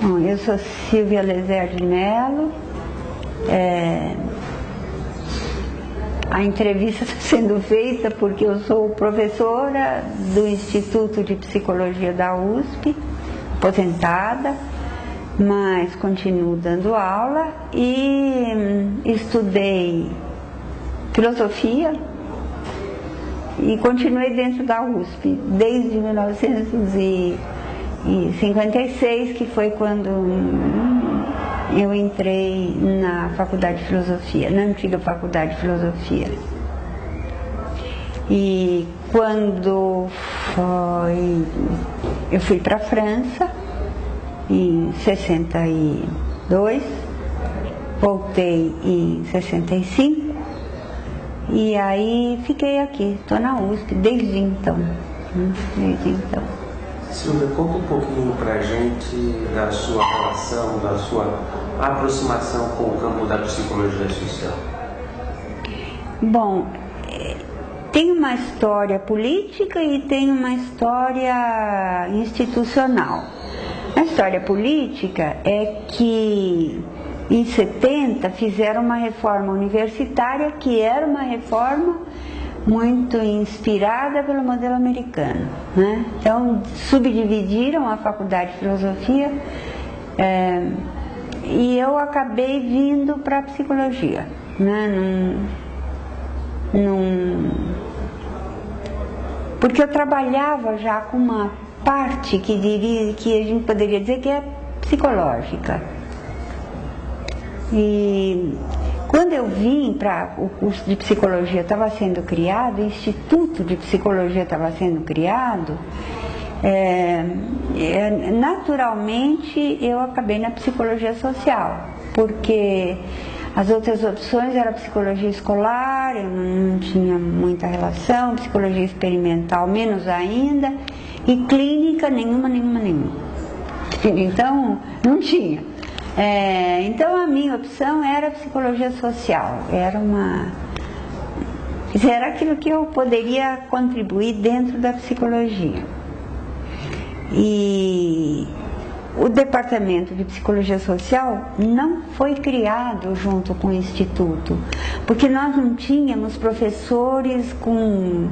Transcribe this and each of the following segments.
Bom, eu sou Silvia Lezer de Mello. A entrevista está sendo feita porque eu sou professora do Instituto de Psicologia da USP, aposentada, mas continuo dando aula e estudei filosofia e continuei dentro da USP desde 1956, que foi quando eu entrei na Faculdade de Filosofia, na antiga Faculdade de Filosofia. E quando eu fui para a França, em 62, voltei em 65, e aí fiquei aqui, estou na USP desde então. Silvia, conta um pouquinho para a gente da sua relação, da sua aproximação com o campo da psicologia social. Bom, tem uma história política e tem uma história institucional. A história política é que em 70 fizeram uma reforma universitária que era uma reforma muito inspirada pelo modelo americano, né? Então subdividiram a Faculdade de Filosofia e eu acabei vindo para a psicologia, né? Porque eu trabalhava já com uma parte que a gente poderia dizer que é psicológica. E quando eu vim para o curso de psicologia estava sendo criado, o Instituto de Psicologia estava sendo criado, naturalmente eu acabei na psicologia social, porque as outras opções eram psicologia escolar, eu não tinha muita relação, psicologia experimental menos ainda, e clínica nenhuma. Então não tinha. Então a minha opção era psicologia social, era aquilo que eu poderia contribuir dentro da psicologia. E o departamento de psicologia social não foi criado junto com o instituto, porque nós não tínhamos professores com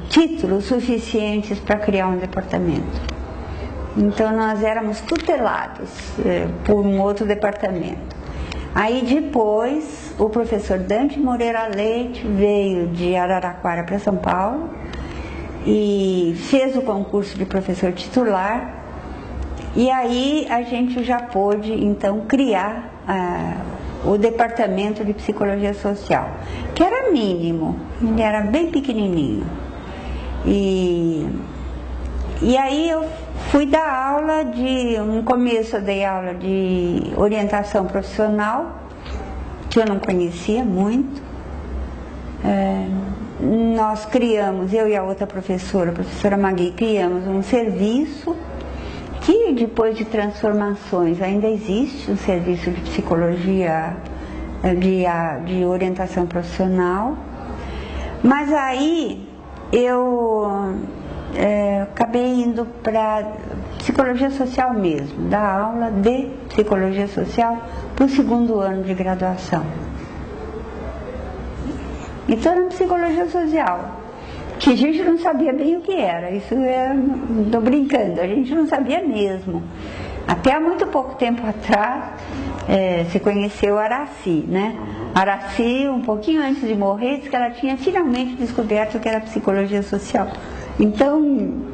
títulos suficientes para criar um departamento. Então nós éramos tutelados por um outro departamento. Aí depois o professor Dante Moreira Leite veio de Araraquara para São Paulo e fez o concurso de professor titular, e aí a gente já pôde então criar o departamento de psicologia social, que era mínimo, ele era bem pequenininho. E aí eu fui dar aula no começo eu dei aula de orientação profissional, que eu não conhecia muito. Nós criamos, eu e a outra professora, a professora Magui, criamos um serviço que depois de transformações ainda existe, um serviço de psicologia, de orientação profissional. Mas aí eu acabei indo para psicologia social mesmo, dar aula de psicologia social para o 2º ano de graduação. Então era psicologia social, que a gente não sabia bem o que era, isso estou brincando, a gente não sabia mesmo. Até há muito pouco tempo atrás, se conheceu Aracy, né? Aracy, um pouquinho antes de morrer, disse que ela tinha finalmente descoberto o que era psicologia social. Então,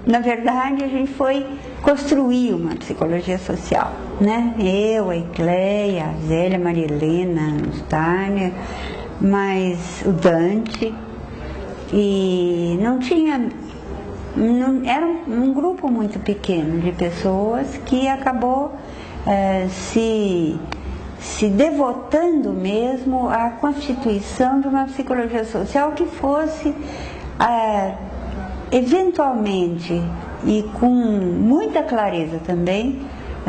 na verdade, a gente foi construir uma psicologia social, né? Eu, a Ecleia, a Zélia, a Maria Helena, o Steiner, mas o Dante, e era um grupo muito pequeno de pessoas que acabou se devotando mesmo à constituição de uma psicologia social que fosse eventualmente e com muita clareza também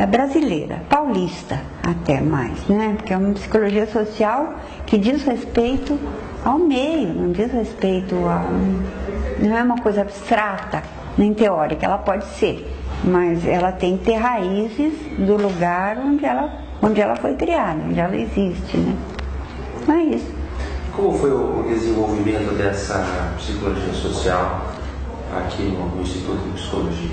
brasileira, paulista até mais, né? Porque é uma psicologia social que diz respeito ao meio, não diz respeito não é uma coisa abstrata nem teórica, ela pode ser, mas ela tem que ter raízes do lugar onde ela foi criada, onde ela existe, né? Não é isso. Como foi o desenvolvimento dessa psicologia social aqui no Instituto de Psicologia?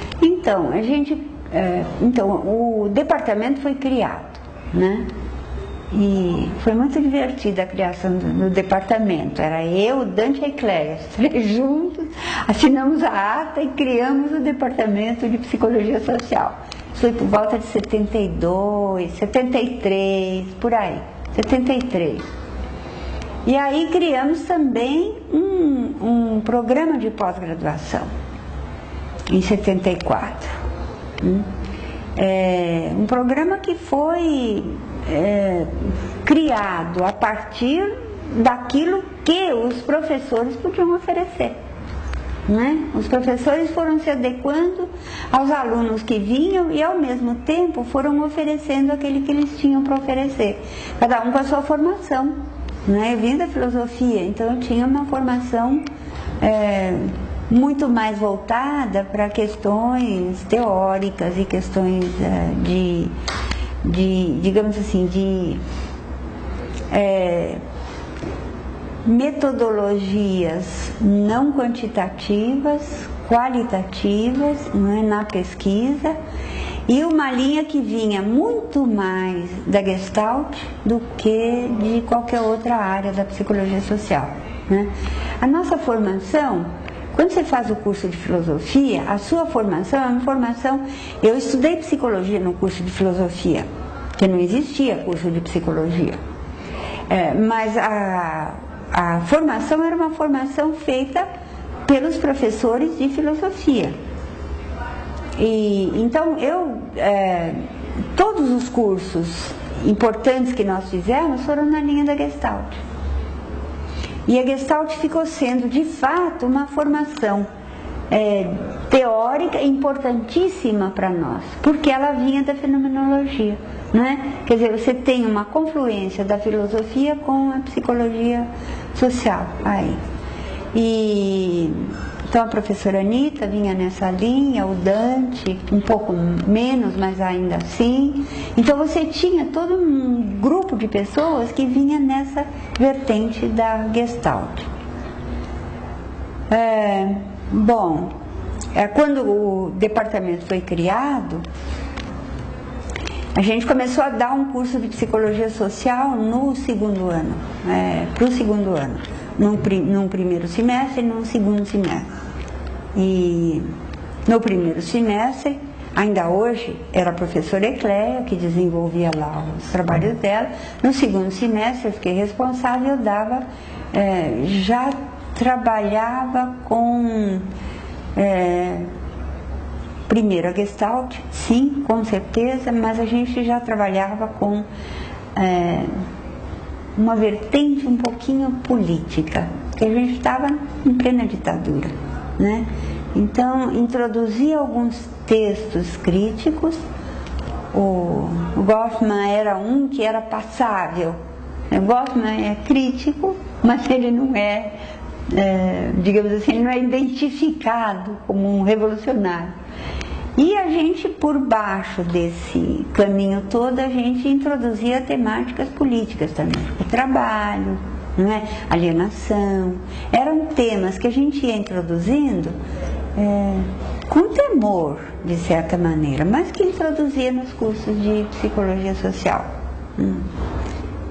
Então, o departamento foi criado, né? E foi muito divertida a criação do departamento. Era eu, o Dante e a Ecléia, os três juntos, assinamos a ata e criamos o departamento de psicologia social. Isso foi por volta de 72, 73, por aí, 73. E aí criamos também um programa de pós-graduação, em 74. Um programa que foi criado a partir daquilo que os professores podiam oferecer, né? Os professores foram se adequando aos alunos que vinham e ao mesmo tempo foram oferecendo aquele que eles tinham para oferecer, cada um com a sua formação, né? Eu vim da filosofia, então eu tinha uma formação muito mais voltada para questões teóricas e questões digamos assim, de metodologias não quantitativas, qualitativas, não é, na pesquisa, e uma linha que vinha muito mais da Gestalt do que de qualquer outra área da psicologia social, né? A nossa formação, quando você faz o curso de filosofia, a sua formação é uma formação... Eu estudei psicologia no curso de filosofia, porque não existia curso de psicologia. Mas a formação era uma formação feita pelos professores de filosofia. E então todos os cursos importantes que nós fizemos foram na linha da Gestalt. E a Gestalt ficou sendo, de fato, uma formação teórica importantíssima para nós, porque ela vinha da fenomenologia, né? Quer dizer, você tem uma confluência da filosofia com a psicologia social aí. Então a professora Anitta vinha nessa linha, o Dante um pouco menos, mas ainda assim. Então você tinha todo um grupo de pessoas que vinha nessa vertente da Gestalt. Quando o departamento foi criado, a gente começou a dar um curso de psicologia social no segundo ano, para o segundo ano, num primeiro semestre e num segundo semestre. E no primeiro semestre, ainda hoje, era a professora Ecléia que desenvolvia lá os trabalhos dela. No segundo semestre eu fiquei responsável, eu dava, já trabalhava com... primeiro a Gestalt, sim, com certeza, mas a gente já trabalhava com uma vertente um pouquinho política, porque a gente estava em plena ditadura, né? Então, introduzia alguns textos críticos. O Goffman era um que era passável. O Goffman é crítico, mas ele não digamos assim, ele não é identificado como um revolucionário. E a gente, por baixo desse caminho todo, a gente introduzia temáticas políticas também. O trabalho, não é? Alienação. Eram temas que a gente ia introduzindo com temor, de certa maneira, mas que introduzia nos cursos de psicologia social.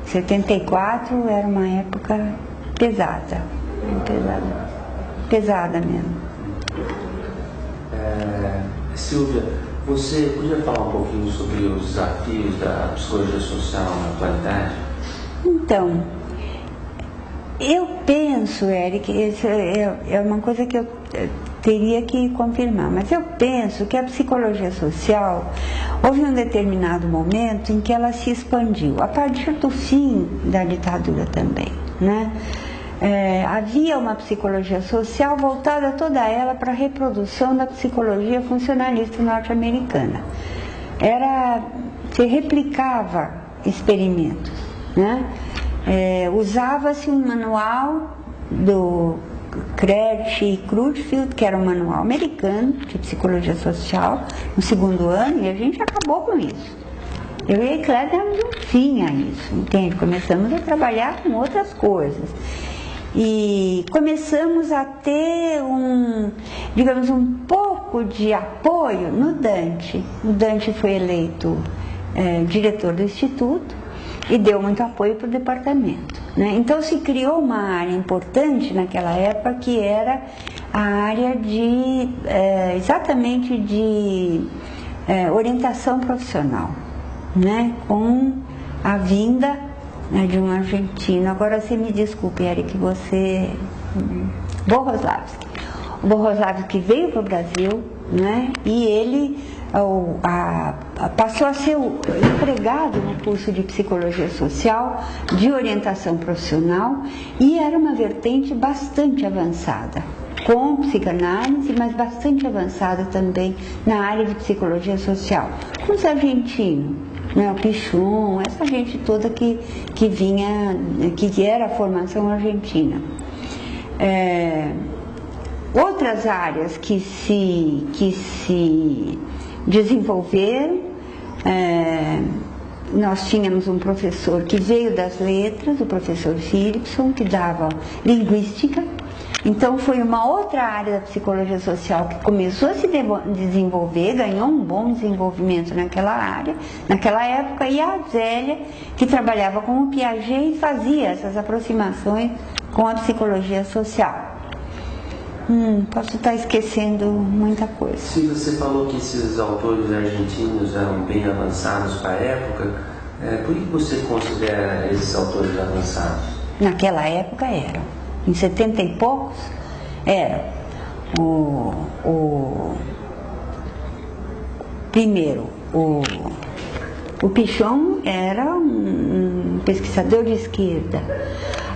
74 era uma época pesada. Pesada mesmo. Silvia, você podia falar um pouquinho sobre os desafios da psicologia social na atualidade? Então, eu penso, Eric, isso é uma coisa que eu teria que confirmar, mas eu penso que a psicologia social, houve um determinado momento em que ela se expandiu, a partir do fim da ditadura também, né? Havia uma psicologia social voltada toda ela para a reprodução da psicologia funcionalista norte-americana. Se replicava experimentos, né? Usava-se um manual Kresch e Crutchfield, que era um manual americano de psicologia social, no segundo ano, e a gente acabou com isso. Eu e a Eclésia demos um fim a isso, entende? Começamos a trabalhar com outras coisas. E começamos a ter digamos, um pouco de apoio no Dante. O Dante foi eleito diretor do Instituto e deu muito apoio para o departamento, né? Então se criou uma área importante naquela época, que era a área de exatamente de orientação profissional, né? Com a vinda, né, de um argentino. Agora você me desculpe, Eric, Bohoslavski. O Bohoslavski veio para o Brasil, né? E ele passou a ser empregado no curso de psicologia social, de orientação profissional, e era uma vertente bastante avançada, com psicanálise, mas bastante avançada também na área de psicologia social, com os argentinos, né, o Pichon, essa gente toda que era a formação argentina. Outras áreas que se desenvolveram, nós tínhamos um professor que veio das letras, o professor Philipson, que dava linguística. Então foi uma outra área da psicologia social que começou a se desenvolver, ganhou um bom desenvolvimento naquela área, naquela época, e a Zélia, que trabalhava com o Piaget e fazia essas aproximações com a psicologia social. Posso estar esquecendo muita coisa. Se você falou que esses autores argentinos eram bem avançados para a época, por que você considera esses autores avançados? Naquela época eram. Em 70 e poucos, era primeiro, o Pichon era um pesquisador de esquerda.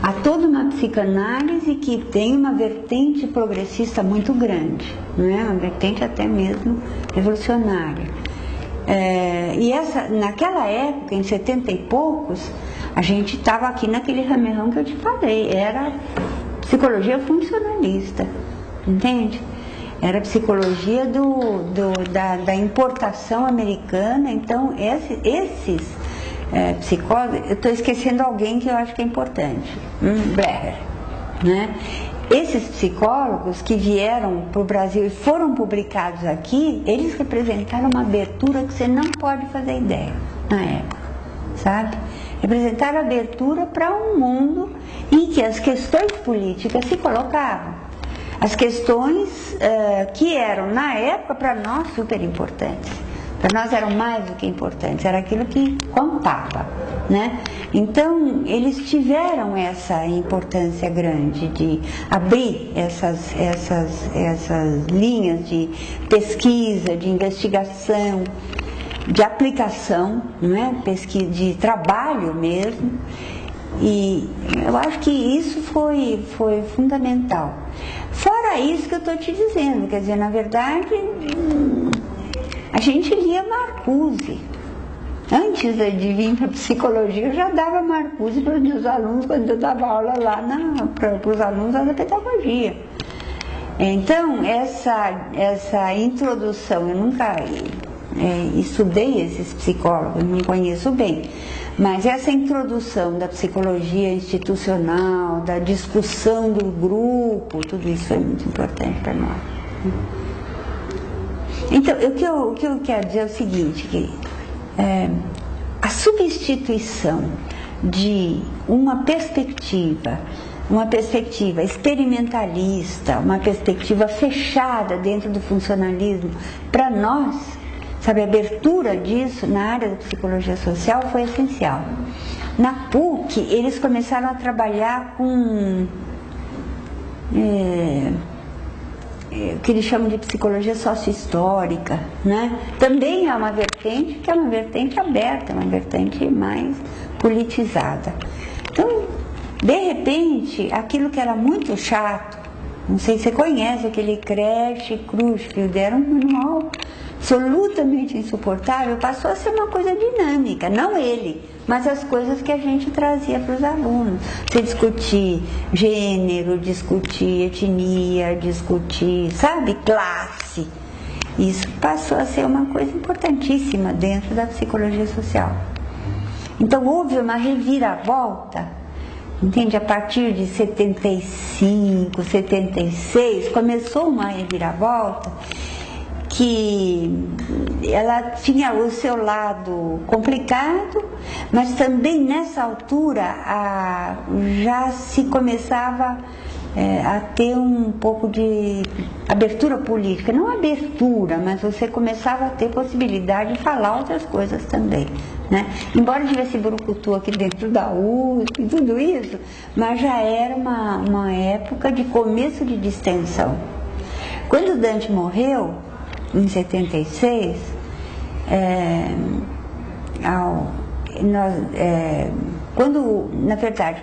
Há toda uma psicanálise que tem uma vertente progressista muito grande, né? Uma vertente até mesmo revolucionária. E naquela época, em 70 e poucos, a gente estava aqui naquele ramerrão que eu te falei, era psicologia funcionalista, entende? Era psicologia da importação americana. Então esses psicólogos, eu estou esquecendo alguém que eu acho que é importante, Breher, né? Esses psicólogos que vieram para o Brasil e foram publicados aqui, eles representaram uma abertura que você não pode fazer ideia na época, sabe? Representaram abertura para um mundo em que as questões políticas se colocavam. As questões que eram, na época, para nós super importantes. Para nós eram mais do que importantes, era aquilo que contava, né? Então, eles tiveram essa importância grande de abrir essas linhas de pesquisa, de investigação, de aplicação, né? Pesquisa, de trabalho mesmo. E eu acho que isso foi fundamental. Fora isso que eu estou te dizendo, quer dizer, na verdade, a gente lia Marcuse. Antes de vir para a psicologia, eu já dava Marcuse para os meus alunos, quando eu dava aula lá para os alunos da pedagogia. Então, essa introdução, eu nunca estudei esses psicólogos, não conheço bem, mas essa introdução da psicologia institucional, da discussão do grupo, tudo isso foi muito importante para nós. Então, o que eu quero dizer é o seguinte, que a substituição de uma perspectiva experimentalista, uma perspectiva fechada dentro do funcionalismo, para nós, sabe, a abertura disso na área da psicologia social foi essencial. Na PUC, eles começaram a trabalhar com o que eles chamam de psicologia sócio-histórica, né? Também é uma vertente que é uma vertente aberta, uma vertente mais politizada. Então, de repente, aquilo que era muito chato, não sei se você conhece aquele Kresch e Crutchfield, era um manual absolutamente insuportável, passou a ser uma coisa dinâmica, não ele, mas as coisas que a gente trazia para os alunos. Você discutir gênero, discutir etnia, discutir, sabe, classe. Isso passou a ser uma coisa importantíssima dentro da psicologia social. Então houve uma reviravolta, entende? A partir de 75, 76, começou uma reviravolta que ela tinha o seu lado complicado, mas também nessa altura já se começava a ter um pouco de abertura política, não abertura, mas você começava a ter possibilidade de falar outras coisas também, né? Embora tivesse brucutu aqui dentro da USP e tudo isso, mas já era uma época de começo de distensão. Quando Dante morreu, em 76,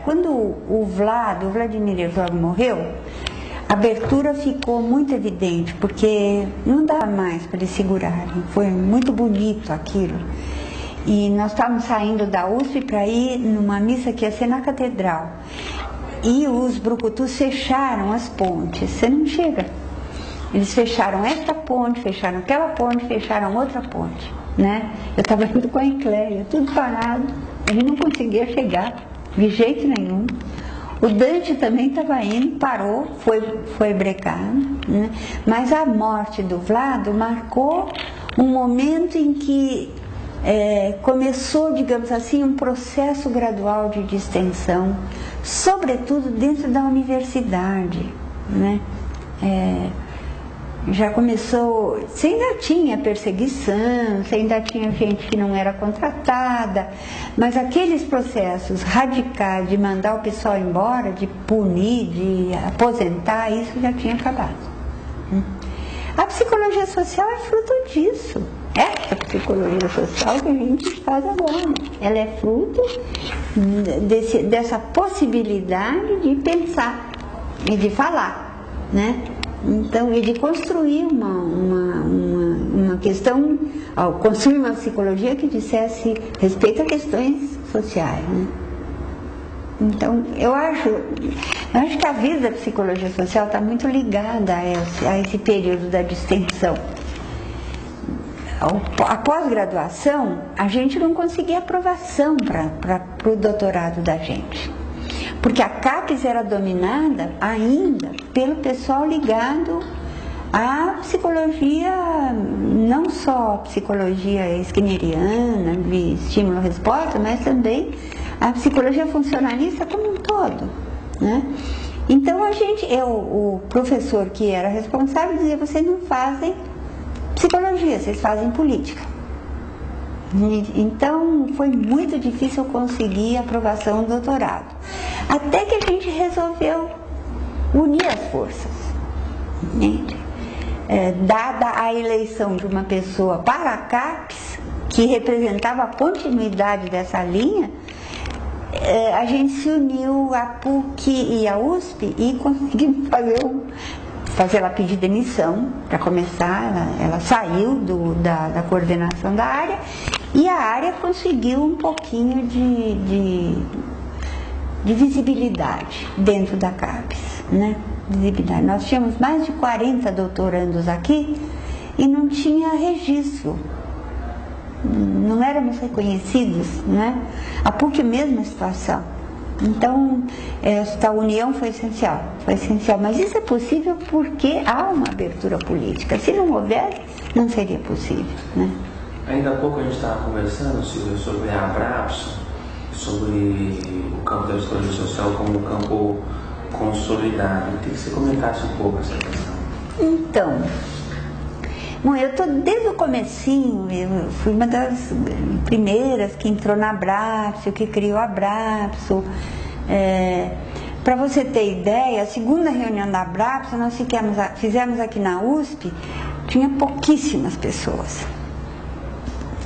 quando o Vladimir Herzog morreu, a abertura ficou muito evidente, porque não dava mais para eles segurarem, foi muito bonito aquilo. E nós estávamos saindo da USP para ir numa missa que ia ser na catedral, e os brucutus fecharam as pontes, você não chega. Eles fecharam esta ponte, fecharam aquela ponte, fecharam outra ponte, né? Eu estava indo com a Ecléria, tudo parado, a gente não conseguia chegar de jeito nenhum. O Dante também estava indo, parou, foi brecado, né? Mas a morte do Vlado marcou um momento em que começou, digamos assim, um processo gradual de distensão, sobretudo dentro da universidade, né? Já começou, você ainda tinha perseguição, você ainda tinha gente que não era contratada, mas aqueles processos radicais de mandar o pessoal embora, de punir, de aposentar, isso já tinha acabado. A psicologia social é fruto disso. Essa psicologia social que a gente faz agora, ela é fruto dessa possibilidade de pensar e de falar, né? Então, e de construir uma questão, construir uma psicologia que dissesse respeito a questões sociais, né? Então, eu acho que a vida da psicologia social está muito ligada a esse período da distensão. A pós-graduação, a gente não conseguia aprovação para o doutorado da gente, porque a CAPES era dominada ainda pelo pessoal ligado à psicologia, não só a psicologia skinneriana, de estímulo-resposta, mas também a psicologia funcionalista como um todo, né? Então o professor que era responsável dizia: vocês não fazem psicologia, vocês fazem política. Então foi muito difícil conseguir a aprovação do doutorado, até que a gente resolveu unir as forças, dada a eleição de uma pessoa para a CAPES, que representava a continuidade dessa linha, a gente se uniu a PUC e a USP e conseguimos fazer ela pedir demissão, para começar. Ela saiu da coordenação da área, e a área conseguiu um pouquinho de visibilidade dentro da CAPES, né? Visibilidade. Nós tínhamos mais de 40 doutorandos aqui e não tinha registro, não éramos reconhecidos, né? A PUC, mesma situação. Então, esta união foi essencial, mas isso é possível porque há uma abertura política. Se não houver, não seria possível, né? Ainda há pouco a gente estava conversando, Silvia, sobre a Abrapso, sobre o campo da psicologia social como um campo consolidado. Eu queria que você comentasse um pouco essa questão. Então, bom, eu estou desde o comecinho, eu fui uma das primeiras que entrou na Abrapso, que criou a Abrapso. Para você ter ideia, a segunda reunião da Abrapso nós fizemos aqui na USP, tinha pouquíssimas pessoas.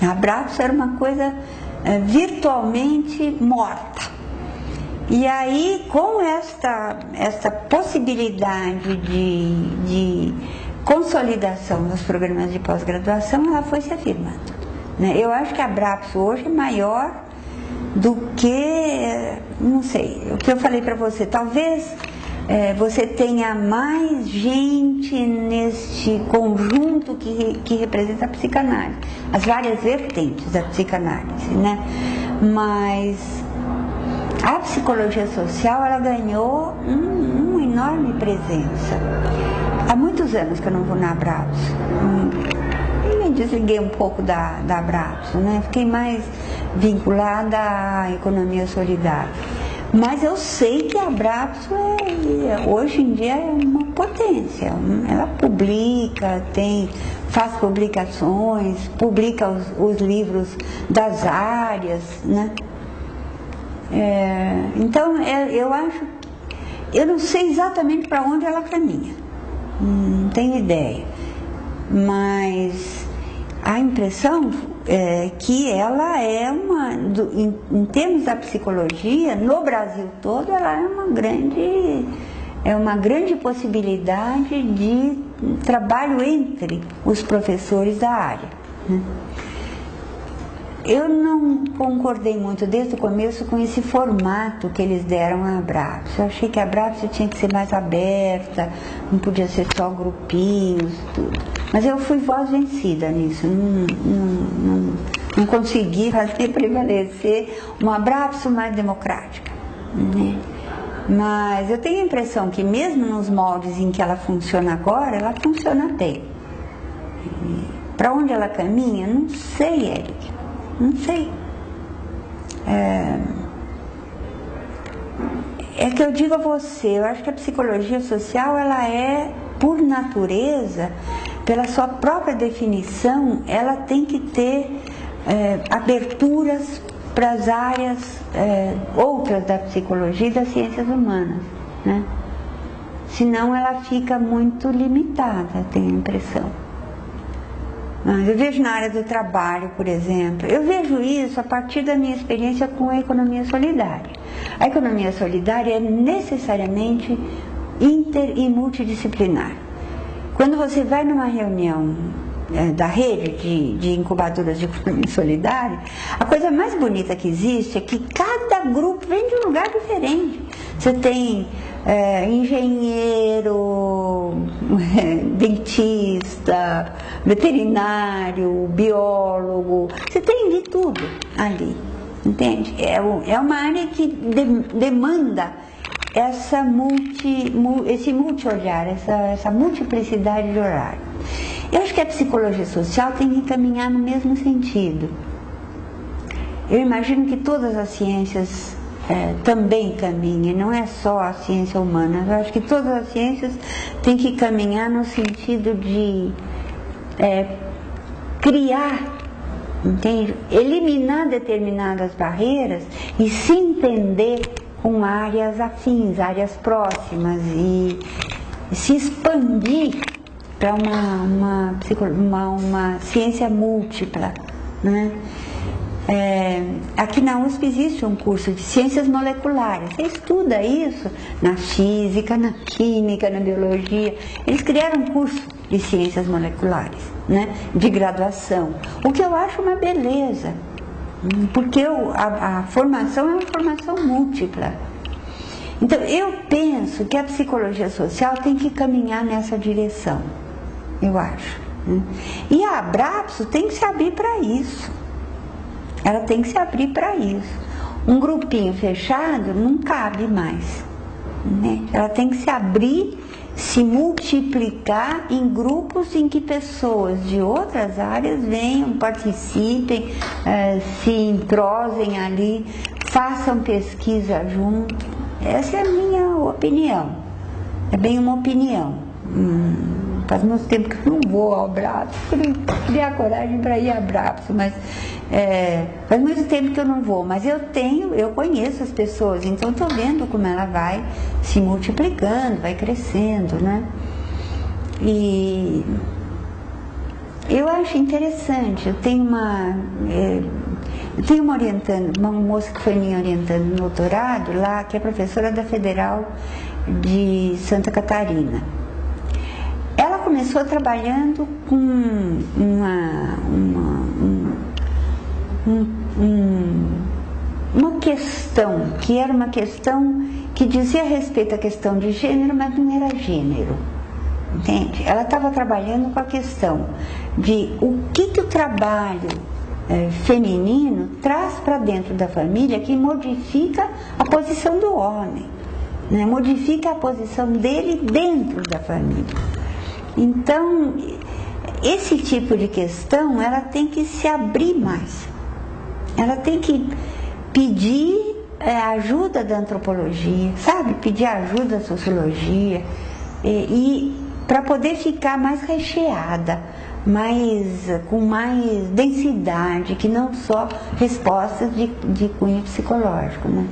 A Abrapso era uma coisa virtualmente morta. E aí, com esta possibilidade de consolidação nos programas de pós-graduação, ela foi se afirmando, né? Eu acho que a Abrapso hoje é maior do que, não sei, o que eu falei para você, talvez você tenha mais gente neste conjunto que representa a psicanálise, as várias vertentes da psicanálise, né? Mas a psicologia social, ela ganhou uma enorme presença. Há muitos anos que eu não vou na Abrapso. E me desliguei um pouco da Abrapso, né? Fiquei mais vinculada à economia solidária. Mas eu sei que a Abrapso hoje em dia é uma potência. Ela publica, faz publicações, publica os livros das áreas, né? Então eu não sei exatamente para onde ela caminha, não tenho ideia, mas a impressão é que ela é em termos da psicologia, no Brasil todo, ela é uma grande possibilidade de trabalho entre os professores da área, né? Eu não concordei muito desde o começo com esse formato que eles deram à Abrapso. Eu achei que a Abrapso tinha que ser mais aberta, não podia ser só grupinhos, tudo. Mas eu fui voz vencida nisso, não consegui fazer prevalecer uma Abrapso mais democrática, né? Mas eu tenho a impressão que mesmo nos moldes em que ela funciona agora, ela funciona bem. Para onde ela caminha, não sei, Eric. Não sei. É que eu digo a você, eu acho que a psicologia social, ela é, por natureza, pela sua própria definição, ela tem que ter aberturas para as áreas outras da psicologia e das ciências humanas, né? Senão ela fica muito limitada, tenho a impressão. Eu vejo na área do trabalho, por exemplo, eu vejo isso a partir da minha experiência com a economia solidária. A economia solidária é necessariamente inter e multidisciplinar. Quando você vai numa reunião da rede de incubadoras de economia solidária, a coisa mais bonita que existe é que cada grupo vem de um lugar diferente. Você tem engenheiro, dentista, veterinário, biólogo, você tem de tudo ali, entende? É uma área que demanda esse multi-olhar, essa multiplicidade de horário. Eu acho que a psicologia social tem que caminhar no mesmo sentido. Eu imagino que todas as ciências também caminhem, não é só a ciência humana. Eu acho que todas as ciências têm que caminhar no sentido de criar, entende? Eliminar determinadas barreiras e se entender com áreas afins, áreas próximas e se expandir para uma ciência múltipla, né? Aqui na USP existe um curso de ciências moleculares. Você estuda isso na física, na química, na biologia. Eles criaram um curso de ciências moleculares, né? De graduação, o que eu acho uma beleza, porque a formação é uma formação múltipla. Então eu penso que a psicologia social tem que caminhar nessa direção, eu acho, né? E a Abrapso tem que se abrir para isso. Ela tem que se abrir para isso. Um grupinho fechado não cabe mais, né? Ela tem que se abrir, se multiplicar em grupos em que pessoas de outras áreas venham, participem, se entrosem ali, façam pesquisa junto. Essa é a minha opinião. É bem uma opinião. Faz muito tempo que eu não vou ao Abrapso, queria a coragem para ir ao Abrapso, mas faz muito tempo que eu não vou, mas eu conheço as pessoas, então estou vendo como ela vai se multiplicando, vai crescendo, né? E eu acho interessante. Eu tenho uma orientanda, uma moça que foi minha orientanda no doutorado lá, que é professora da Federal de Santa Catarina. Ela começou trabalhando com uma questão, que era uma questão que dizia respeito à questão de gênero, mas não era gênero, entende? Ela estava trabalhando com a questão de o que o trabalho feminino traz para dentro da família, que modifica a posição do homem, né? Modifica a posição dele dentro da família. Então, esse tipo de questão, ela tem que se abrir mais, ela tem que pedir ajuda da antropologia, sabe? Pedir ajuda da sociologia, e para poder ficar mais recheada, com mais densidade, que não só respostas de cunho psicológico, né?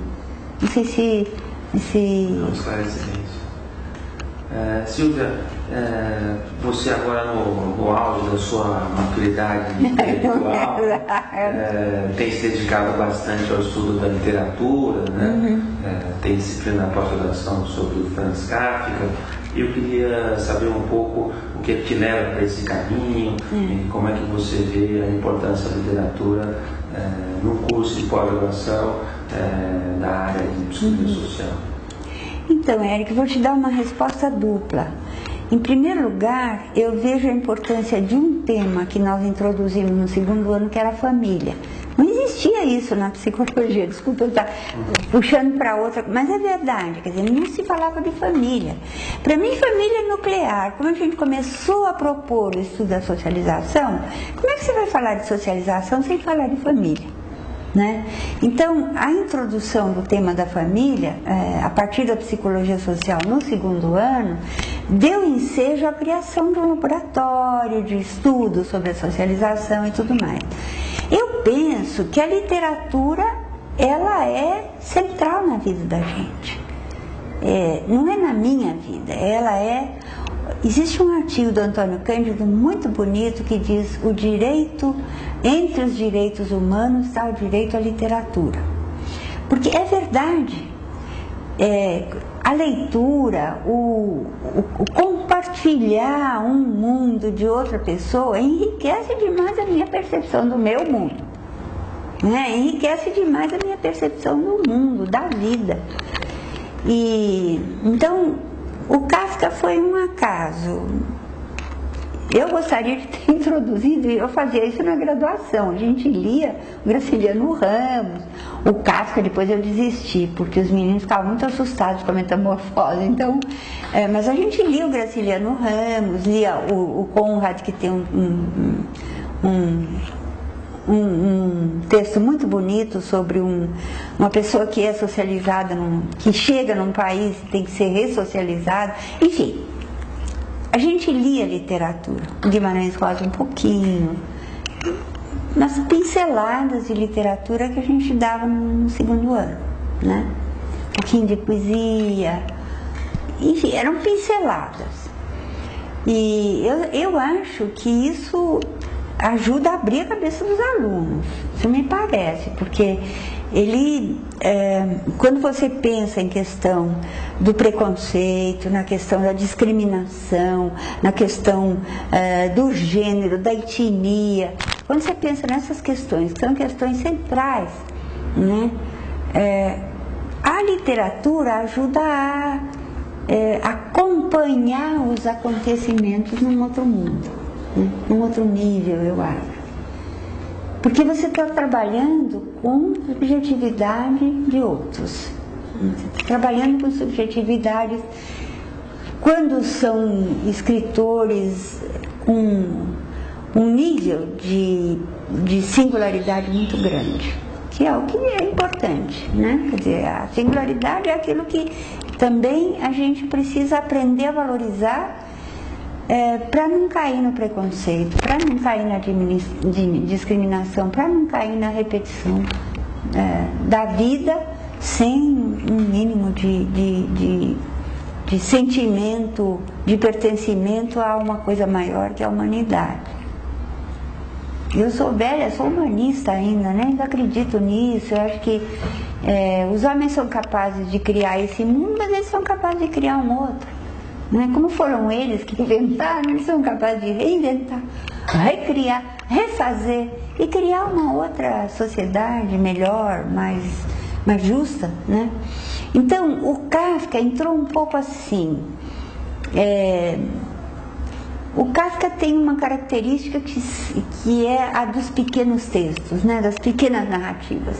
Não sei se... Não esclarece isso. Silvia, você agora no auge da sua maturidade intelectual, tem se dedicado bastante ao estudo da literatura, né? Tem disciplina na pós-graduação sobre o Franz Kafka. E eu queria saber um pouco o que te leva para esse caminho, e como é que você vê a importância da literatura no curso de pós-graduação da área de psicologia social. Então, Érica, eu vou te dar uma resposta dupla. Em primeiro lugar, eu vejo a importância de um tema que nós introduzimos no segundo ano, que era a família. Não existia isso na psicologia, desculpa eu estar puxando para outra, mas é verdade, quer dizer, não se falava de família. Para mim, família é nuclear. Como a gente começou a propor o estudo da socialização, como é que você vai falar de socialização sem falar de família? Né? Então, a introdução do tema da família, a partir da psicologia social no segundo ano, deu ensejo à criação de um laboratório de estudo sobre a socialização e tudo mais. Eu penso que a literatura, ela é central na vida da gente. Não é na minha vida, ela é... Existe um artigo do Antônio Cândido muito bonito que diz: o direito, entre os direitos humanos está o direito à literatura. Porque é verdade, a leitura, o compartilhar um mundo de outra pessoa enriquece demais a minha percepção do meu mundo, né? Enriquece demais a minha percepção do mundo, da vida. E então, o Kafka foi um acaso. Eu gostaria de ter introduzido, eu fazia isso na graduação, a gente lia o Graciliano Ramos, o Kafka. Depois eu desisti, porque os meninos ficavam muito assustados com a metamorfose, então, mas a gente lia o Graciliano Ramos, lia o Conrad, que tem um texto muito bonito sobre uma pessoa que é socializada, que chega num país e tem que ser ressocializada. Enfim, a gente lia literatura, Guimarães Rosa um pouquinho, nas pinceladas de literatura que a gente dava no segundo ano, né? Um pouquinho de poesia, enfim, eram pinceladas. E eu acho que isso ajuda a abrir a cabeça dos alunos, isso me parece, porque quando você pensa em questão do preconceito, na questão da discriminação, na questão do gênero, da etnia, quando você pensa nessas questões, que são questões centrais, né, a literatura ajuda a acompanhar os acontecimentos num outro mundo, num outro nível, eu acho. Porque você está trabalhando com subjetividade de outros. Você está trabalhando com subjetividades. Quando são escritores com um nível de singularidade muito grande, que é o que é importante, né? Quer dizer, a singularidade é aquilo que também a gente precisa aprender a valorizar, para não cair no preconceito, para não cair na discriminação, para não cair na repetição da vida, sem um mínimo de sentimento, de pertencimento a uma coisa maior que a humanidade. Eu sou velha, sou humanista ainda, né? Ainda acredito nisso. Eu acho que os homens são capazes de criar esse mundo, mas eles são capazes de criar um outro. né? Como foram eles que inventaram, eles são capazes de reinventar, recriar, refazer e criar uma outra sociedade melhor, mais justa, né? Então o Kafka entrou um pouco assim. O Kafka tem uma característica que é a dos pequenos textos, né? Das pequenas narrativas.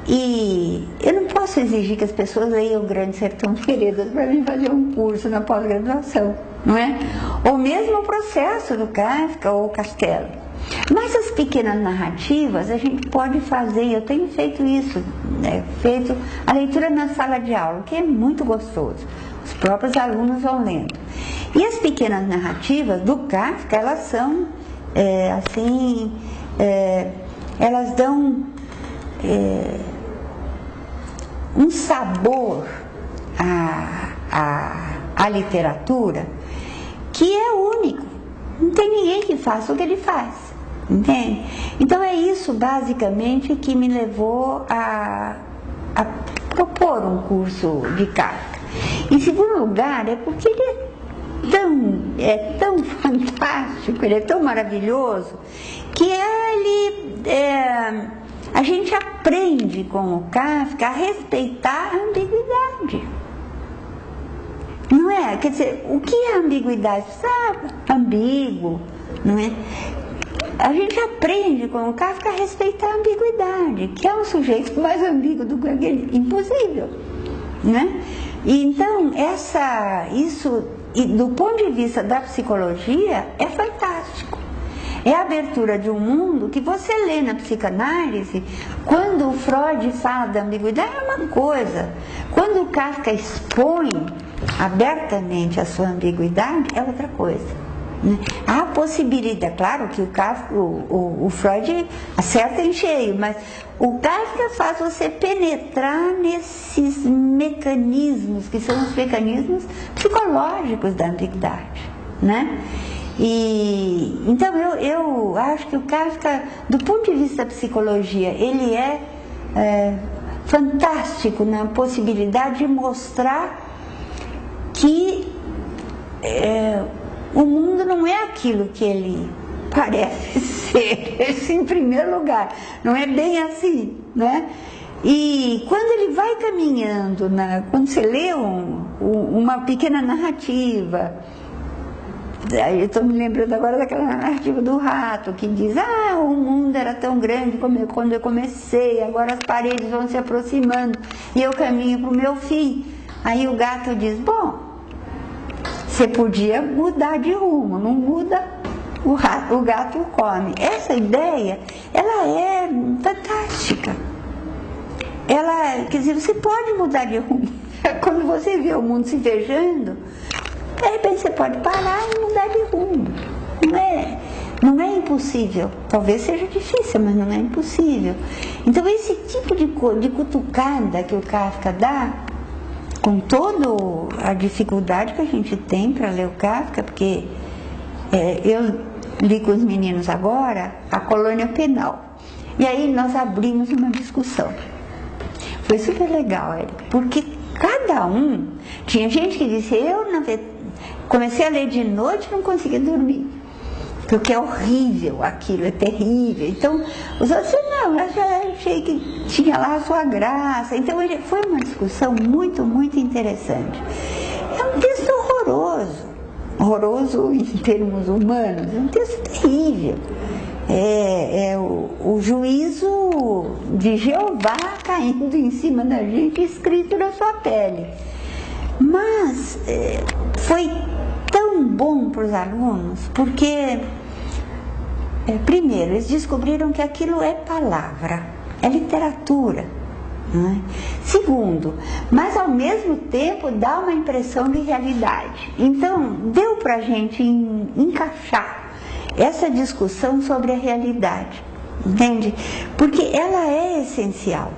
E eu não posso exigir que as pessoas leiam o Grande Sertão Veredas para mim fazer um curso na pós-graduação, não é? Ou mesmo o processo do Kafka ou o Castelo. Mas as pequenas narrativas a gente pode fazer, eu tenho feito isso, né? Feito a leitura na sala de aula, que é muito gostoso. Os próprios alunos vão lendo. E as pequenas narrativas do Kafka, elas são, elas dão um sabor à literatura que é único. Não tem ninguém que faça o que ele faz, entende? Então é isso basicamente que me levou a propor um curso de Kafka. Em segundo lugar, é porque ele é tão fantástico, ele é tão maravilhoso, que a gente aprende com o Kafka a respeitar a ambiguidade. Não é? Quer dizer, o que é ambiguidade? Sabe? Ambíguo, não é? A gente aprende com o Kafka a respeitar a ambiguidade, que é um sujeito mais ambíguo do que aquele, impossível, né? E então, isso, do ponto de vista da psicologia, é fantástico. É a abertura de um mundo que você lê na psicanálise. Quando o Freud fala da ambiguidade, é uma coisa. Quando o Kafka expõe abertamente a sua ambiguidade, é outra coisa, né? Há possibilidade, claro que o Kafka, o Freud acerta em cheio, mas o Kafka faz você penetrar nesses mecanismos, que são os mecanismos psicológicos da ambiguidade, né? E então eu acho que o Kafka, do ponto de vista da psicologia, ele é fantástico na possibilidade de mostrar que o mundo não é aquilo que ele parece ser, isso em primeiro lugar, não é bem assim, né? E quando ele vai caminhando, quando você lê uma pequena narrativa, eu estou me lembrando agora daquela narrativa do rato, que diz, o mundo era tão grande quando eu comecei, agora as paredes vão se aproximando e eu caminho para o meu fim. Aí o gato diz, bom, você podia mudar de rumo, não muda, o gato come. Essa ideia, ela é fantástica. Quer dizer, você pode mudar de rumo. Quando você vê o mundo se fechando, de repente você pode parar e mudar de rumo. Não é impossível. Talvez seja difícil, mas não é impossível. Então esse tipo de cutucada que o Kafka dá, com toda a dificuldade que a gente tem para ler o Kafka, porque eu li com os meninos agora a Colônia Penal. E aí nós abrimos uma discussão. Foi super legal, porque cada um, tinha gente que disse, comecei a ler de noite e não consegui dormir, porque é horrível aquilo, é terrível. Então os outros não, eu já achei que tinha lá a sua graça. Então foi uma discussão muito, muito interessante. É um texto horroroso em termos humanos, é um texto terrível. É o juízo de Jeová caindo em cima da gente, escrito na sua pele. Mas foi tão bom para os alunos, porque primeiro, eles descobriram que aquilo é palavra, é literatura, não é? Segundo, mas ao mesmo tempo dá uma impressão de realidade. Então, deu para a gente encaixar essa discussão sobre a realidade, entende? Porque ela é essencial.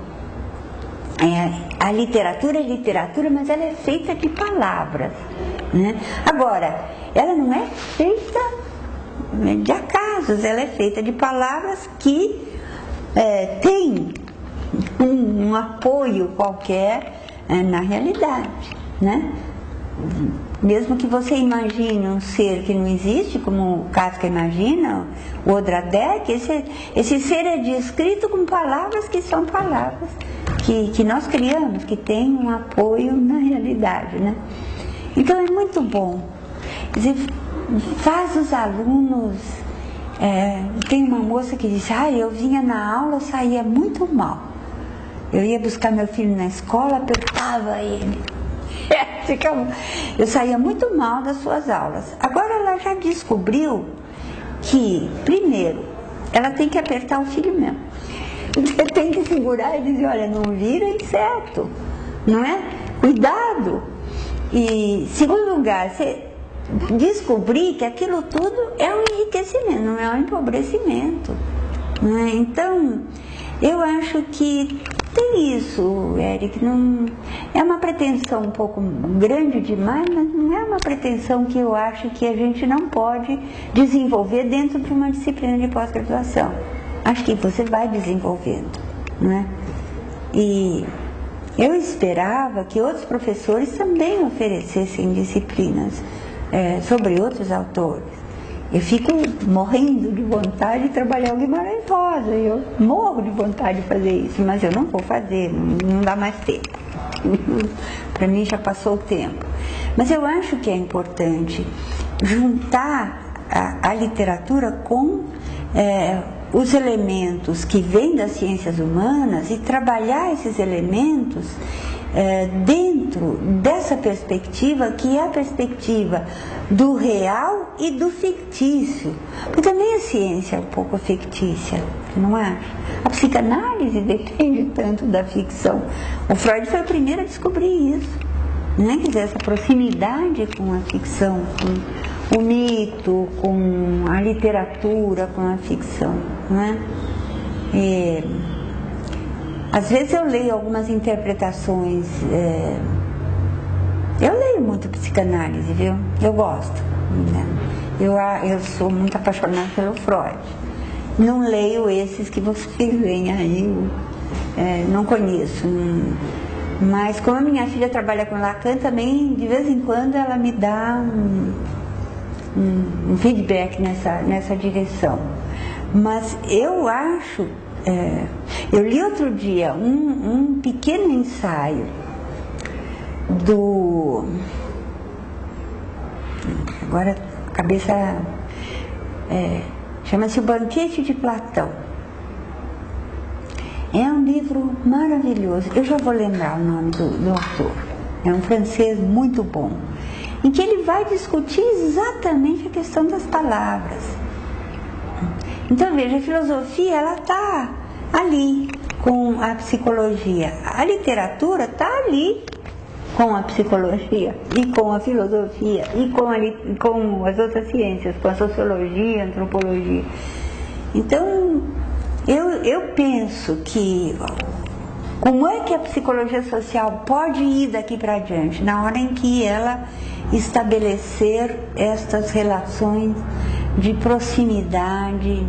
A literatura é literatura, mas ela é feita de palavras, né? Agora, ela não é feita de acasos, ela é feita de palavras que têm um apoio qualquer na realidade, né? Mesmo que você imagine um ser que não existe, como o Kafka imagina, o Odradek, esse ser é descrito com palavras que são palavras que nós criamos, que tem um apoio na realidade, né? Então é muito bom. Quer dizer, faz os alunos... tem uma moça que disse, eu vinha na aula, eu saía muito mal. Eu ia buscar meu filho na escola, apertava ele. Eu saía muito mal das suas aulas. Agora ela já descobriu que, primeiro, ela tem que apertar o filho mesmo. Você tem que segurar e dizer, olha, não vira inseto, não é? Cuidado. E, segundo lugar, você descobrir que aquilo tudo é um enriquecimento, não é um empobrecimento, não é? Então, eu acho que tem isso, Eric, não, é uma pretensão um pouco grande demais, mas não é uma pretensão que eu acho que a gente não pode desenvolver dentro de uma disciplina de pós-graduação. Acho que você vai desenvolvendo, não é? E eu esperava que outros professores também oferecessem disciplinas sobre outros autores. Eu fico morrendo de vontade de trabalhar o Guimarães Rosa, eu morro de vontade de fazer isso, mas eu não vou fazer, não dá mais tempo. Para mim já passou o tempo. Mas eu acho que é importante juntar a literatura com os elementos que vêm das ciências humanas e trabalhar esses elementos dentro dessa perspectiva, que é a perspectiva do real e do fictício. Porque também a ciência é um pouco fictícia, não é? A psicanálise depende tanto da ficção. O Freud foi o primeiro a descobrir isso, né? Quer dizer, essa proximidade com a ficção, com o mito, com a literatura, com a ficção, não é? Às vezes eu leio algumas interpretações, eu leio muito psicanálise, viu? Eu gosto, né? Eu sou muito apaixonada pelo Freud. Não leio esses que vocês veem aí, não conheço. Mas como a minha filha trabalha com Lacan também, de vez em quando ela me dá um feedback nessa direção. Mas eu acho... eu li outro dia um pequeno ensaio do... Agora a cabeça... chama-se O Banquete de Platão. É um livro maravilhoso. Eu já vou lembrar o nome do autor. É um francês muito bom, em que ele vai discutir exatamente a questão das palavras. Então veja, a filosofia ela está ali com a psicologia, a literatura está ali com a psicologia e com a filosofia e com as outras ciências, com a sociologia, a antropologia. Então eu penso que como é que a psicologia social pode ir daqui para diante, na hora em que ela estabelecer estas relações de proximidade,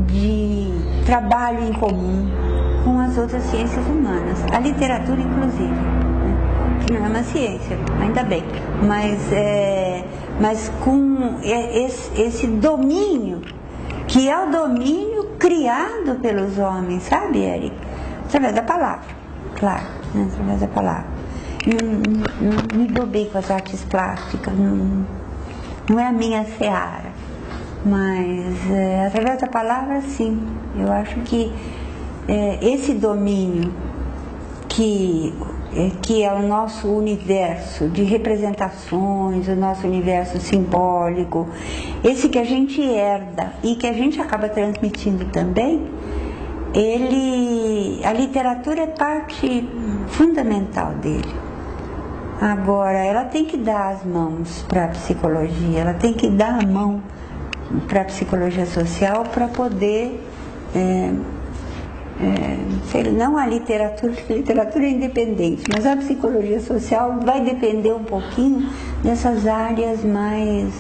de trabalho em comum com as outras ciências humanas, a literatura inclusive, né? Que não é uma ciência, ainda bem, mas com esse domínio, que é o domínio criado pelos homens, sabe, Eric? Através da palavra, claro, né? Através da palavra. Não me dou bem com as artes plásticas, não é a minha seara, mas através da palavra, sim. Eu acho que esse domínio que é o nosso universo de representações, o nosso universo simbólico, esse que a gente herda e que a gente acaba transmitindo também, a literatura é parte fundamental dele. Agora, ela tem que dar as mãos para a psicologia, ela tem que dar a mão para a psicologia social para poder, não a literatura é independente, mas a psicologia social vai depender um pouquinho dessas áreas mais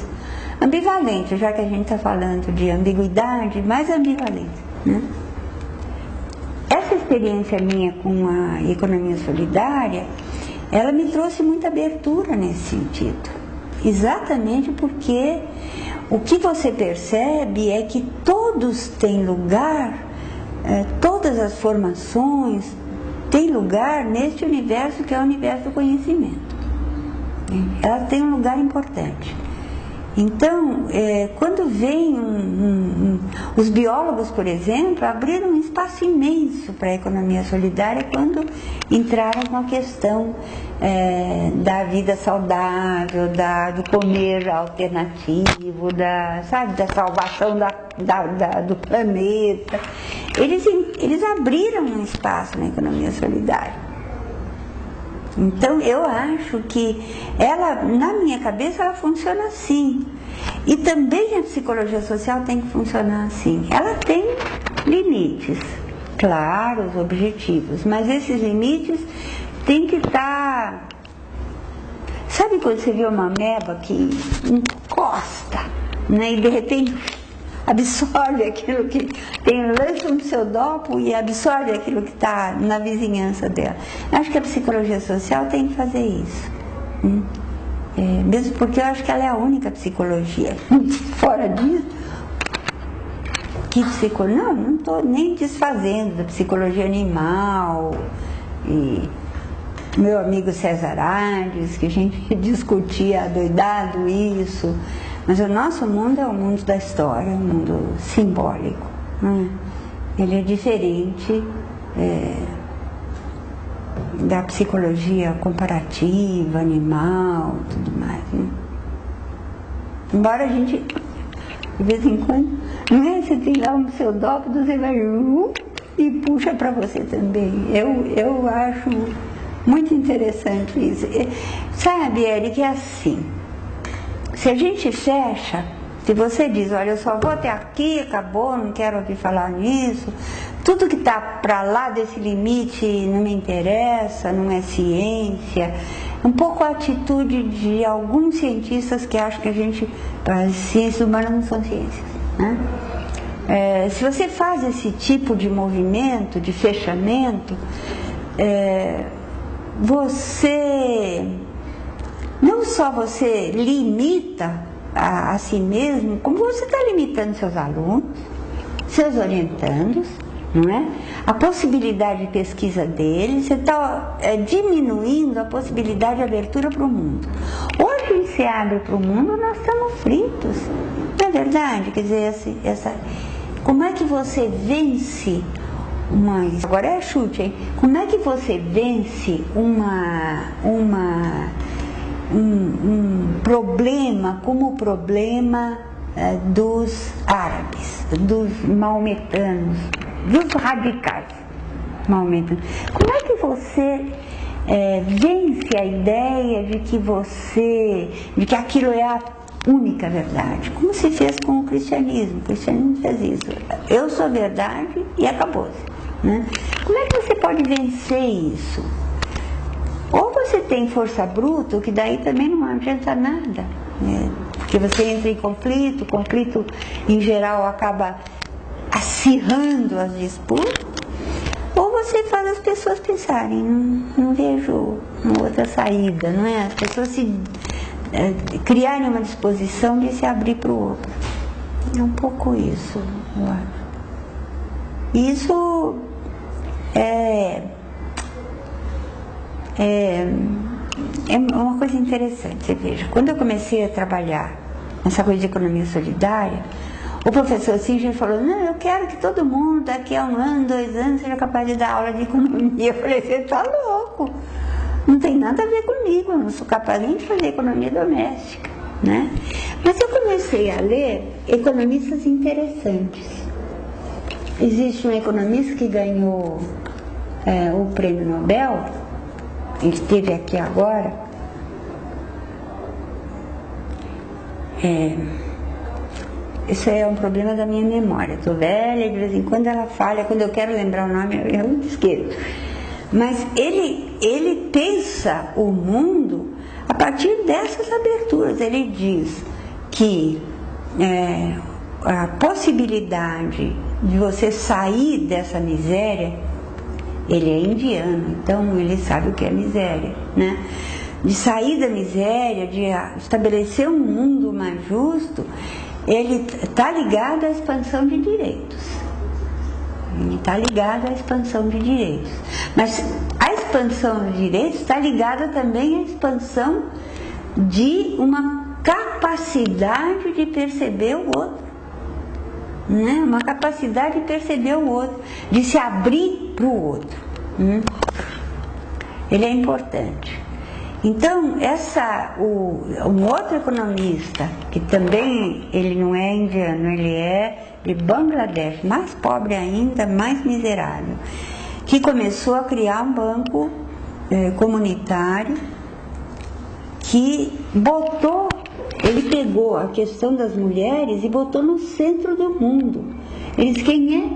ambivalentes, já que a gente está falando de ambiguidade, mais ambivalente, né? Essa experiência minha com a economia solidária, ela me trouxe muita abertura nesse sentido. Exatamente porque o que você percebe é que todos têm lugar, todas as formações têm lugar neste universo que é o universo do conhecimento. Ela tem um lugar importante. Então, quando vem os biólogos, por exemplo, abriram um espaço imenso para a economia solidária quando entraram com a questão da vida saudável, do comer alternativo, da salvação do planeta. Eles abriram um espaço na economia solidária. Então eu acho que ela, na minha cabeça, ela funciona assim. E também a psicologia social tem que funcionar assim. Ela tem limites, claros, objetivos, mas esses limites têm que estar... Sabe quando você vê uma ameba que encosta, né, e de repente absorve aquilo que tem, lança um pseudópodo e absorve aquilo que está na vizinhança dela. Acho que a psicologia social tem que fazer isso. Mesmo porque eu acho que ela é a única psicologia. Fora disso, não estou nem desfazendo da psicologia animal. E meu amigo César Ardes, que a gente discutia adoidado isso. Mas o nosso mundo é o mundo da história, um mundo simbólico. Né? Ele é diferente da psicologia comparativa, animal, tudo mais. Né? Embora a gente, de vez em quando, não é? Você tem lá um pseudópodo, você vai e puxa para você também. Eu acho muito interessante isso. Sabe, Eric, é assim. Se a gente fecha, se você diz, olha, eu só vou até aqui, acabou, não quero ouvir falar nisso, tudo que está para lá desse limite não me interessa, não é ciência, um pouco a atitude de alguns cientistas que acham que as ciências humanas não são ciências, né? Se você faz esse tipo de movimento, de fechamento, não só você limita a si mesmo, como você está limitando seus alunos, seus orientandos, não é? A possibilidade de pesquisa deles, você está diminuindo a possibilidade de abertura para o mundo. Hoje se abre para o mundo, nós estamos fritos, não é verdade? Quer dizer, como é que você vence agora é chute, hein? Como é que você vence um problema como o problema dos árabes, dos maometanos, dos radicais maometanos? Como é que você vence a ideia de que aquilo é a única verdade? Como se fez com o cristianismo. O cristianismo fez isso. Eu sou a verdade e acabou-se. Né? Como é que você pode vencer isso? Ou você tem força bruta, que daí também não adianta nada, né? Porque você entra em conflito, o conflito em geral acaba acirrando as disputas, ou você faz as pessoas pensarem, não vejo outra saída, não é? As pessoas criarem uma disposição de se abrir para o outro. É um pouco isso, eu acho. Isso é uma coisa interessante. Você veja, quando eu comecei a trabalhar nessa coisa de economia solidária, o professor Singer falou, não, eu quero que todo mundo daqui a 1 ano, 2 anos seja capaz de dar aula de economia. Eu falei, você está louco, não tem nada a ver comigo, eu não sou capaz nem de fazer economia doméstica, né? Mas eu comecei a ler economistas interessantes. Existe um economista que ganhou o prêmio Nobel, ele esteve aqui agora, isso é um problema da minha memória, estou velha, de vez em quando ela falha, quando eu quero lembrar o nome eu esqueço. Mas ele pensa o mundo a partir dessas aberturas. Ele diz que a possibilidade de você sair dessa miséria Ele é indiano, então ele sabe o que é miséria, né? De sair da miséria, de estabelecer um mundo mais justo, ele está ligado à expansão de direitos. Ele está ligado à expansão de direitos. Mas a expansão de direitos está ligada também à expansão de uma capacidade de perceber o outro. Né? Uma capacidade de perceber o outro, de se abrir para o outro. Ele é importante. Então, um outro economista, que também ele não é indiano, ele é de Bangladesh, mais pobre ainda, mais miserável, que começou a criar um banco comunitário que ele pegou a questão das mulheres e botou no centro do mundo. Ele diz: quem é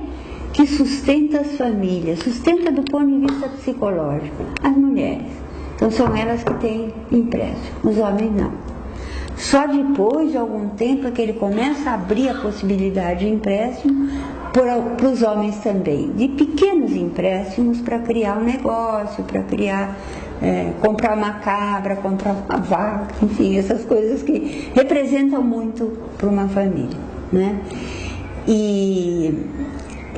que sustenta as famílias? Sustenta do ponto de vista psicológico? As mulheres. Então são elas que têm empréstimo, os homens não. Só depois de algum tempo que ele começa a abrir a possibilidade de empréstimo para os homens também, de pequenos empréstimos para criar um negócio, para comprar uma cabra, comprar uma vaca, enfim, essas coisas que representam muito para uma família, né? E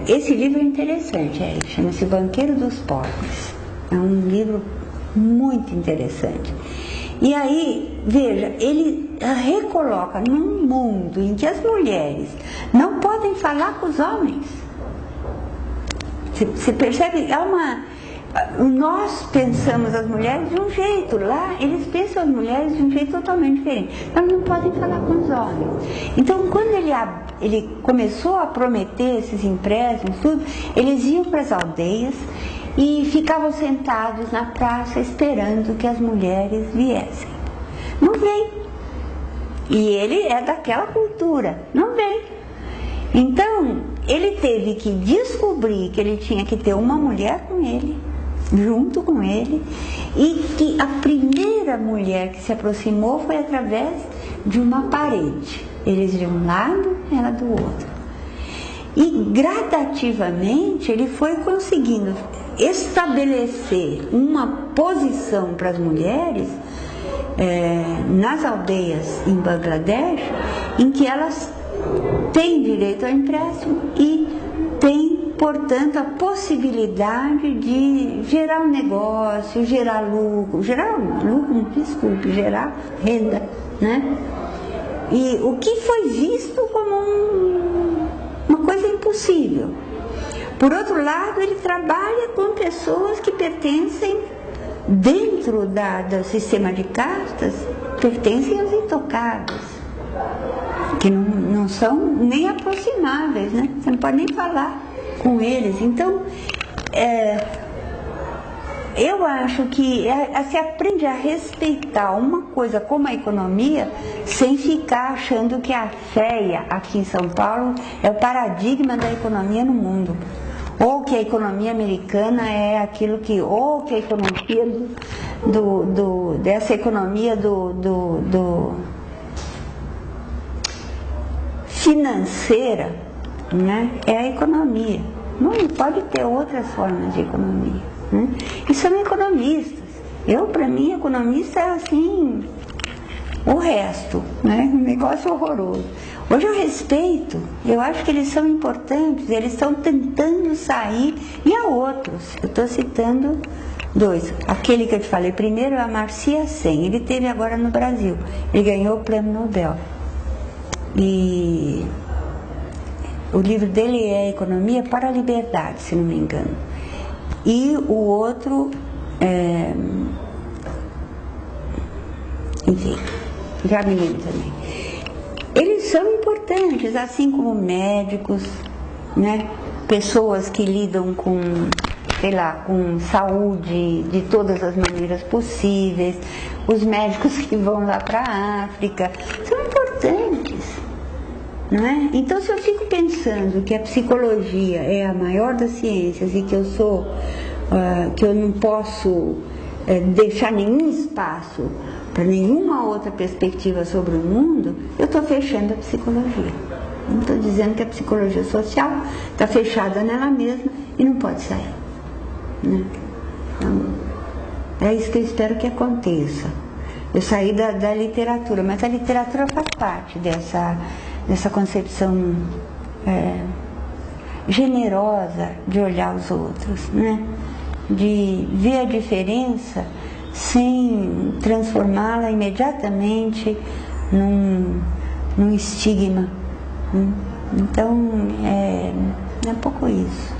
esse livro é interessante, chama-se Banqueiro dos Pobres. É um livro muito interessante. E aí, veja, ele recoloca num mundo em que as mulheres não podem falar com os homens. Você percebe? Nós pensamos as mulheres de um jeito, lá eles pensam as mulheres de um jeito totalmente diferente. Elas não podem falar com os homens. Então, quando ele começou a prometer esses empréstimos, tudo, eles iam para as aldeias e ficavam sentados na praça esperando que as mulheres viessem. Não vem. E ele é daquela cultura, não vem. Então, ele teve que descobrir que ele tinha que ter uma mulher com ele, junto com ele, e que a primeira mulher que se aproximou foi através de uma parede. Eles de um lado, ela do outro. E gradativamente ele foi conseguindo estabelecer uma posição para as mulheres nas aldeias em Bangladesh, em que elas têm direito ao empréstimo e têm, portanto, a possibilidade de gerar um negócio, gerar renda, né? E o que foi visto como uma coisa impossível. Por outro lado, ele trabalha com pessoas que pertencem, dentro do sistema de castas, pertencem aos intocados, que não são nem aproximáveis, né? Você não pode nem falar com eles. Então, eu acho que se aprende a respeitar uma coisa como a economia, sem ficar achando que a FEA aqui em São Paulo é o paradigma da economia no mundo. Ou que a economia americana é aquilo que... Ou que a economia dessa economia financeira, né, é a economia. Não pode ter outras formas de economia, né? E são economistas. Para mim, economista é assim, o resto, né? Um negócio horroroso. Hoje eu respeito, eu acho que eles são importantes, eles estão tentando sair, e há outros. Eu estou citando dois. Aquele que eu te falei primeiro é Amartya Sen, ele teve agora no Brasil, ele ganhou o Prêmio Nobel. E o livro dele é Economia para a Liberdade, se não me engano. E o outro, enfim, já me lembro também. Eles são importantes, assim como médicos, né? Pessoas que lidam com, com saúde de todas as maneiras possíveis, os médicos que vão lá para a África, são importantes, não é? Então, se eu fico pensando que a psicologia é a maior das ciências e que que eu não posso deixar nenhum espaço para nenhuma outra perspectiva sobre o mundo, eu estou fechando a psicologia. Não estou dizendo que a psicologia social está fechada nela mesma e não pode sair. né? Então, é isso que eu espero que aconteça. Eu saí da literatura, mas a literatura faz parte dessa concepção generosa de olhar os outros, né? De ver a diferença sem transformá-la imediatamente num estigma. Então, é um pouco isso.